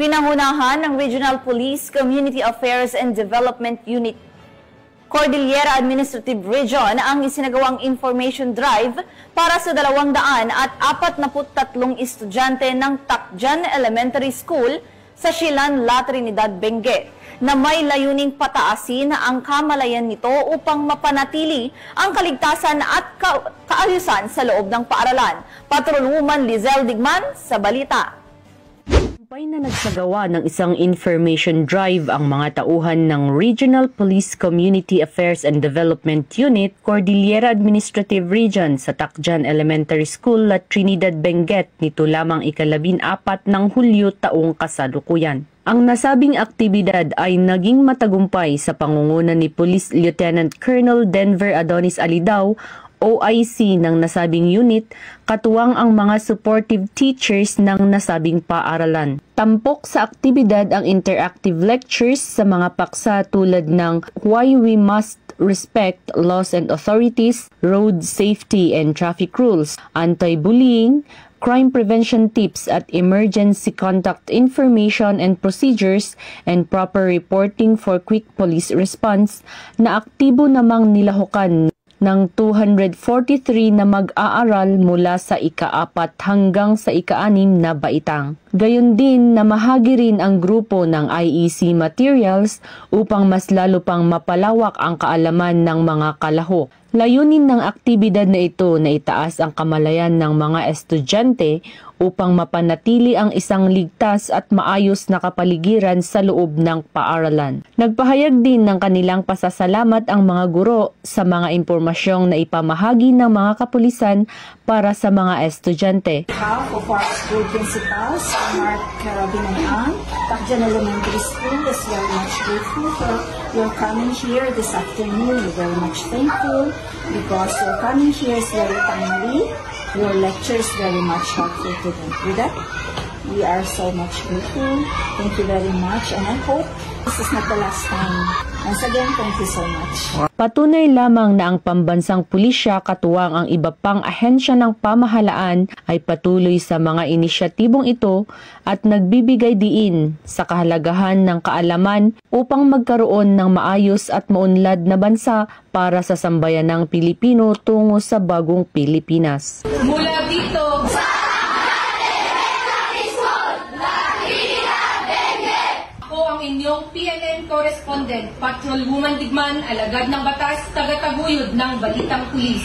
Pinangunahan ng Regional Police Community Affairs and Development Unit Cordillera Administrative Region ang isinagawang information drive para sa 243 estudyante ng Tacjan Elementary School sa Silan, La Trinidad, Benguet, na may layuning pataasin ang kamalayan nito upang mapanatili ang kaligtasan at kaayusan sa loob ng paaralan. Patrolwoman Lizelle Digman sa balita. Tagumpay na nagsagawa ng isang information drive ang mga tauhan ng Regional Police Community Affairs and Development Unit, Cordillera Administrative Region sa Tacjan Elementary School at Trinidad, Benguet nito lamang ika-14 ng Hulyo taong kasalukuyan. Ang nasabing aktibidad ay naging matagumpay sa pangunguna ni Police Lieutenant Colonel Denver Adonis Alidao, OIC ng nasabing unit, katuwang ang mga supportive teachers ng nasabing paaralan. Tampok sa aktibidad ang interactive lectures sa mga paksa tulad ng Why We Must Respect Laws and Authorities, Road Safety and Traffic Rules, Anti-Bullying, Crime Prevention Tips at Emergency Contact Information and Procedures and Proper Reporting for Quick Police Response na aktibo namang nilahukan ng 243 na mag-aaral mula sa ika-4 hanggang sa ika-6 na baitang. Gayon din na mahagi rin ang grupo ng IEC materials upang mas lalo pang mapalawak ang kaalaman ng mga kalahok. Layunin ng aktibidad na ito na itaas ang kamalayan ng mga estudyante upang mapanatili ang isang ligtas at maayos na kapaligiran sa loob ng paaralan. Nagpahayag din ng kanilang pasasalamat ang mga guro sa mga impormasyong na ipamahagi ng mga kapulisan para sa mga estudyante. On behalf of our school principals, Mark Carabin and Ann, Tacjan Elementary School is very much grateful for your coming here this afternoon. We're very much thankful because your coming here is very timely. Your lecture is very much helpful to them. With that, we are so much grateful. Thank you very much, and I hope this is not the last time. Once again, thank you so much. Patunay lamang na ang pambansang pulisya katuwang ang iba pang ahensya ng pamahalaan ay patuloy sa mga inisyatibong ito at nagbibigay diin sa kahalagahan ng kaalaman upang magkaroon ng maayos at maunlad na bansa para sa sambayanang Pilipino tungo sa bagong Pilipinas. Mula dito sa ang inyong PNN correspondent, Patrolwoman Digman, alagad ng batas, tagataguyod ng Balitang Pulis.